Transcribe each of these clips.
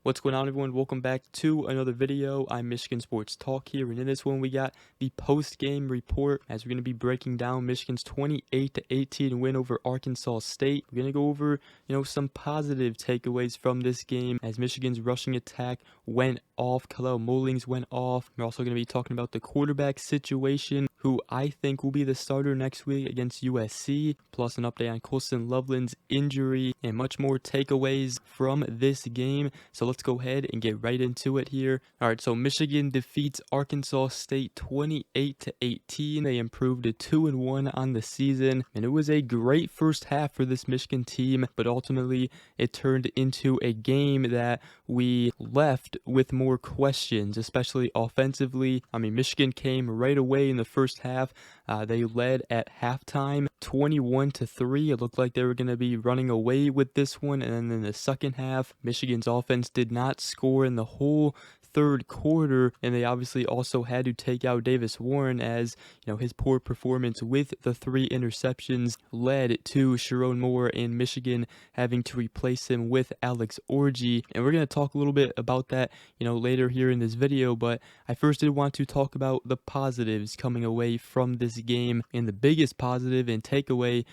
What's going on, everyone? Welcome back to another video. I'm Michigan Sports Talk here, and in this one we got the post-game report as we're going to be breaking down Michigan's 28-18 win over Arkansas State. We're going to go over, some positive takeaways from this game as Michigan's rushing attack went off. Colston Loveland went off. We're also going to be talking about the quarterback situation, who I think will be the starter next week against USC, plus an update on Colston Loveland's injury and much more takeaways from this game. So let's go ahead and get right into it here. All right, so Michigan defeats Arkansas State 28-18. They improved to 2-1 on the season, and it was a great first half for this Michigan team, but ultimately it turned into a game that we left with more questions, especially offensively. Michigan came right away in the first half. They led at halftime 21-3. It looked like they were going to be running away with this one, and then in the second half, Michigan's offense did not score in the whole third quarter, and they obviously also had to take out Davis Warren as his poor performance with the 3 interceptions led to Sharon Moore and Michigan having to replace him with Alex Orji. And we're going to talk a little bit about that later here in this video, but I first did want to talk about the positives coming away from this game. And the biggest positive and takeaway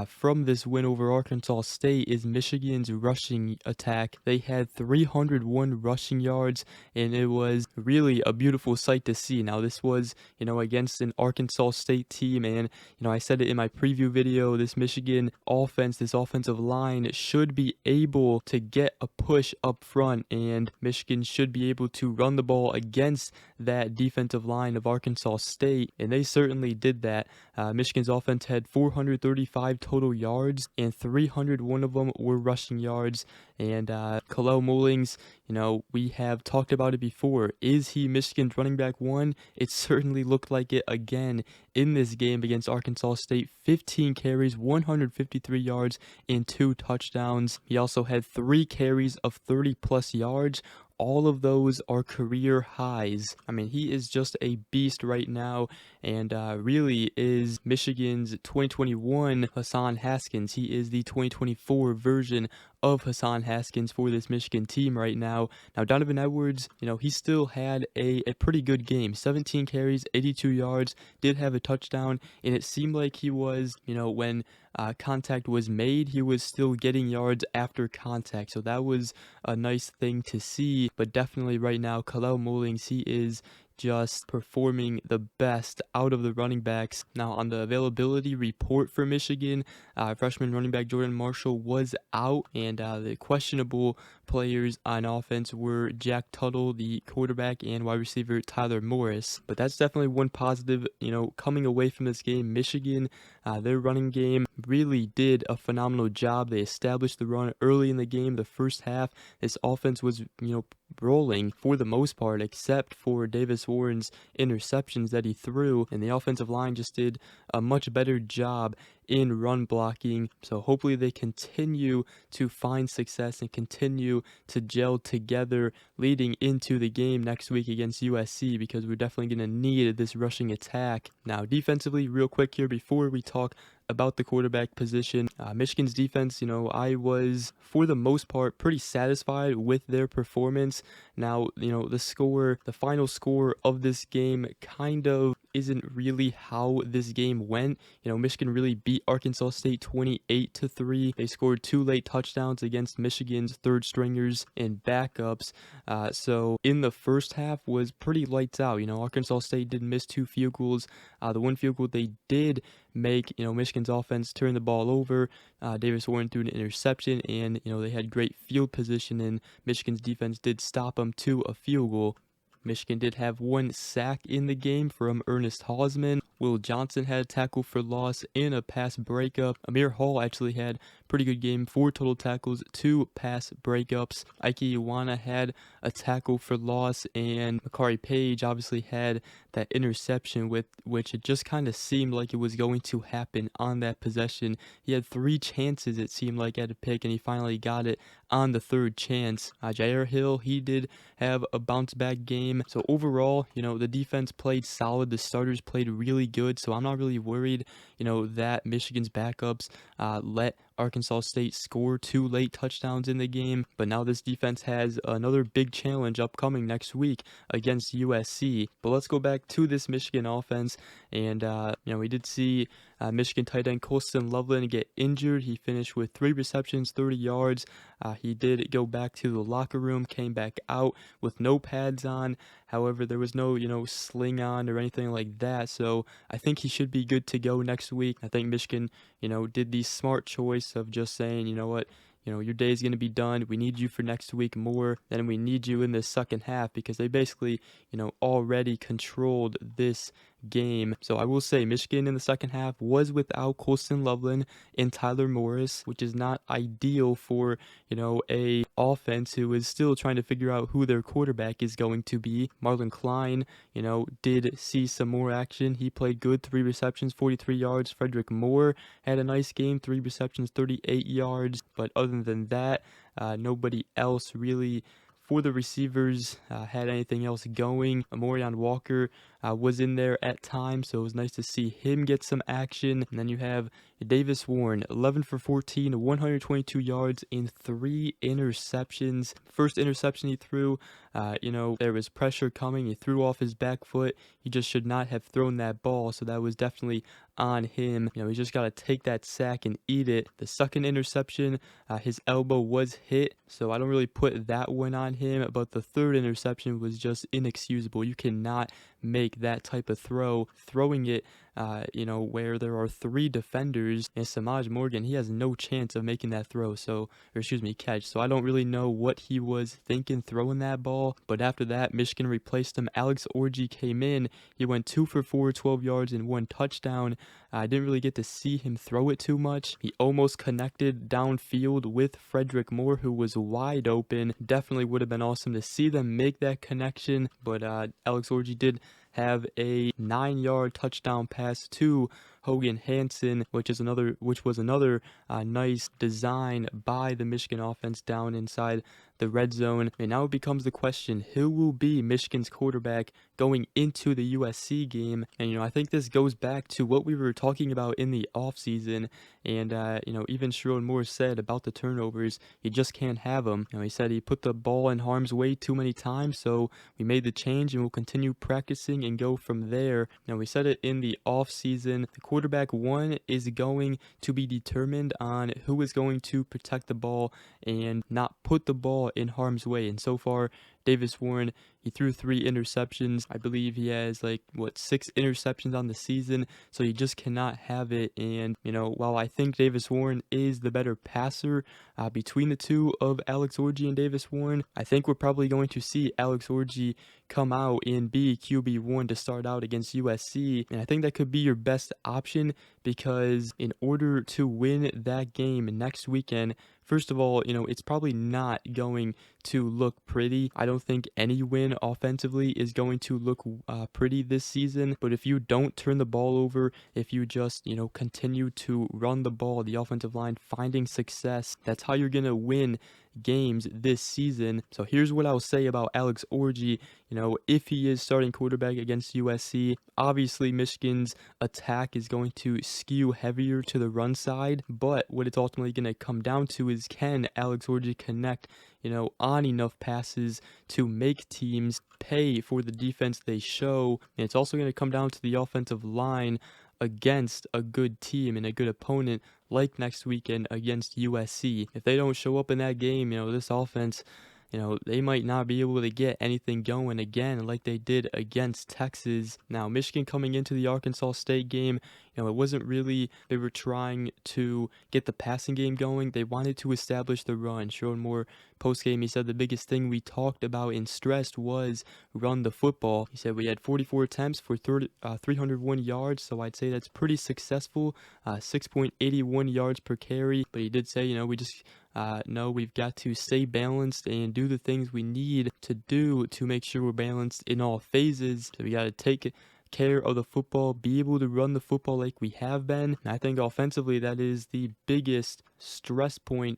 from this win over Arkansas State is Michigan's rushing attack. They had 301 rushing yards, and it was really a beautiful sight to see. Now, this was, against an Arkansas State team, and, I said it in my preview video, this Michigan offense, this offensive line should be able to get a push up front, and Michigan should be able to run the ball against that defensive line of Arkansas State, and they certainly did that. Michigan's offense had 435 total yards, and 301 of them were rushing yards. And Colston Loveland, we have talked about it before. Is he Michigan's running back one? It certainly looked like it again in this game against Arkansas State. 15 carries, 153 yards, and 2 touchdowns. He also had 3 carries of 30-plus yards. All of those are career highs. He is just a beast right now, and really is Michigan's 2021 Hassan Haskins. He is the 2024 version of Hassan Haskins for this Michigan team right now. Now, Donovan Edwards, he still had a pretty good game. 17 carries, 82 yards, did have a touchdown, and it seemed like he was, when contact was made, he was still getting yards after contact. So that was a nice thing to see. But definitely right now, Colston Loveland, he is just performing the best out of the running backs. Now, on the availability report for Michigan, freshman running back Jordan Marshall was out, and the questionable players on offense were Jack Tuttle, the quarterback, and wide receiver Tyler Morris. But that's definitely one positive, coming away from this game. Michigan, their running game really did a phenomenal job. They established the run early in the game. The first half, this offense was, rolling for the most part, except for Davis Warren's interceptions that he threw, and the offensive line just did a much better job in run blocking. So hopefully they continue to find success and continue to gel together leading into the game next week against USC, because we're definitely going to need this rushing attack. Now, defensively, real quick here before we talk about the quarterback position, Michigan's defense, I was for the most part pretty satisfied with their performance. Now, the final score of this game kind of isn't really how this game went. Michigan really beat Arkansas State 28-3. They scored 2 late touchdowns against Michigan's third stringers and backups. So in the first half was pretty lights out. Arkansas State did miss 2 field goals. The 1 field goal they did make, Michigan's offense turned the ball over. Davis Warren threw an interception, and they had great field position, and Michigan's defense did stop them to a field goal. Michigan did have 1 sack in the game from Ernest Hausman. Will Johnson had a tackle for loss and a pass breakup. Amir Hall actually had a pretty good game, 4 total tackles, 2 pass breakups. Ike Iwana had a tackle for loss, and Makari Page obviously had that interception with which it just kind of seemed like it was going to happen on that possession. He had 3 chances, it seemed like, at a pick, and he finally got it on the 3rd chance. Jair Hill, he did have a bounce back game. So overall, the defense played solid. The starters played really good. So I'm not really worried, that Michigan's backups let Arkansas State scored 2 late touchdowns in the game, but now this defense has another big challenge upcoming next week against USC. But let's go back to this Michigan offense, and we did see Michigan tight end Colston Loveland get injured. He finished with 3 receptions, 30 yards. He did go back to the locker room, came back out with no pads on. However, there was no, sling on or anything like that. So I think he should be good to go next week. I think Michigan, did the smart choice of just saying, you know what, your day is going to be done. We need you for next week more than we need you in the second half, because they basically, already controlled this game. So I will say Michigan in the second half was without Colston Loveland and Tyler Morris, which is not ideal for, a offense who is still trying to figure out who their quarterback is going to be. Marlon Klein, did see some more action. He played good, 3 receptions, 43 yards. Frederick Moore had a nice game, 3 receptions, 38 yards. But other than that, nobody else really for the receivers had anything else going. Amorion Walker was in there at times, so it was nice to see him get some action. And then you have Davis Warren, 11 for 14, 122 yards and 3 interceptions. First interception he threw, there was pressure coming. He threw off his back foot. He just should not have thrown that ball, so that was definitely on him. He just got to take that sack and eat it. The second interception, his elbow was hit, so I don't really put that one on him, but the third interception was just inexcusable. You cannot make that type of throw. Throwing it, where there are 3 defenders, and Samaj Morgan, he has no chance of making that throw, catch. So I don't really know what he was thinking throwing that ball. But after that, Michigan replaced him. Alex Orji came in. He went 2 for 4, 12 yards and 1 touchdown. I didn't really get to see him throw it too much. He almost connected downfield with Frederick Moore, who was wide open. Definitely would have been awesome to see them make that connection, but Alex Orji did have a 9-yard touchdown pass to Hogan Hansen, which was another nice design by the Michigan offense down inside the red zone. And now it becomes the question, who will be Michigan's quarterback going into the USC game? And I think this goes back to what we were talking about in the offseason, and even Sherrod Moore said about the turnovers, you just can't have them. He said he put the ball in harm's way too many times, so we made the change and we'll continue practicing and go from there. Now, we said it in the offseason, the quarterback one is going to be determined on who is going to protect the ball and not put the ball in harm's way. And so far, Davis Warren, he threw 3 interceptions. I believe he has 6 interceptions on the season, so you just cannot have it. And while I think Davis Warren is the better passer between the two of Alex Orji and Davis Warren, I think we're probably going to see Alex Orji come out and be QB1 to start out against USC. And I think that could be your best option, because in order to win that game next weekend, first of all, it's probably not going to look pretty. I don't think any win offensively is going to look pretty this season. But if you don't turn the ball over, if you just, continue to run the ball, the offensive line finding success, that's how you're going to win games this season. So here's what I'll say about Alex Orji. If he is starting quarterback against USC, obviously Michigan's attack is going to skew heavier to the run side, but what it's ultimately going to come down to is, can Alex Orji connect on enough passes to make teams pay for the defense they show? And it's also going to come down to the offensive line against a good team and a good opponent like next weekend against USC. If they don't show up in that game, this offense, they might not be able to get anything going again like they did against Texas. Now, Michigan coming into the Arkansas State game, it wasn't really, they were trying to get the passing game going. They wanted to establish the run. Sherrod Moore, post-game, he said the biggest thing we talked about and stressed was run the football. He said we had 44 attempts for 301 yards, so I'd say that's pretty successful, 6.81 yards per carry. But he did say, we just we've got to stay balanced and do the things we need to do to make sure we're balanced in all phases. So we got to take care of the football, be able to run the football like we have been. And I think offensively, that is the biggest stress point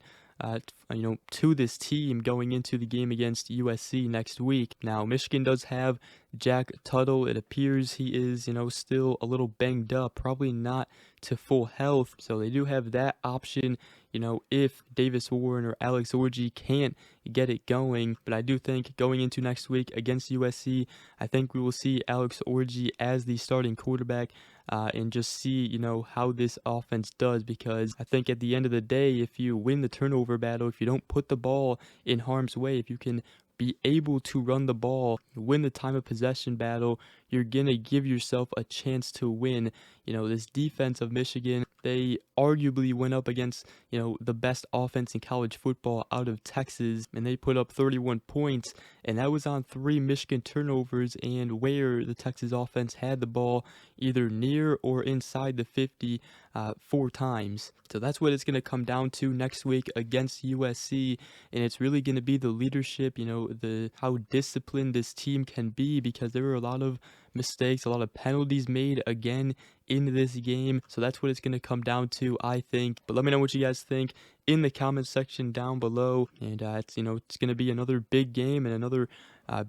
to this team going into the game against USC next week. Now, Michigan does have Jack Tuttle. It appears he is, still a little banged up, probably not to full health. So they do have that option, if Davis Warren or Alex Orji can't get it going. But I do think going into next week against USC, I think we will see Alex Orji as the starting quarterback, and just see, how this offense does, because I think at the end of the day, if you win the turnover battle, if you don't put the ball in harm's way, if you can be able to run the ball, win the time of possession battle, you're going to give yourself a chance to win. This defense of Michigan, they arguably went up against, the best offense in college football out of Texas, and they put up 31 points, and that was on 3 Michigan turnovers, and where the Texas offense had the ball either near or inside the 50 4 times. So that's what it's going to come down to next week against USC, and it's really going to be the leadership, how disciplined this team can be, because there were a lot of mistakes, a lot of penalties made again in this game. So that's what it's going to come down to, I think. But let me know what you guys think in the comment section down below. And it's going to be another big game and another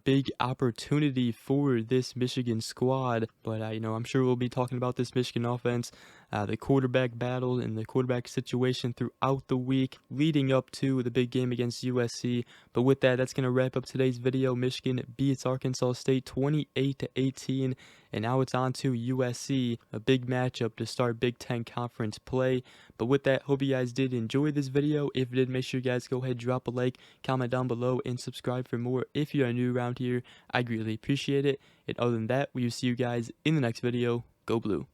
big opportunity for this Michigan squad. But I'm sure we'll be talking about this Michigan offense, the quarterback battle and the quarterback situation throughout the week leading up to the big game against USC. But with that, that's going to wrap up today's video. Michigan beats Arkansas State 28-18, and now it's on to USC, a big matchup to start Big Ten Conference play. But with that, hope you guys did enjoy this video. If you did, make sure you guys go ahead, drop a like, comment down below, and subscribe for more if you are new around here. I greatly appreciate it. And other than that, we will see you guys in the next video. Go Blue.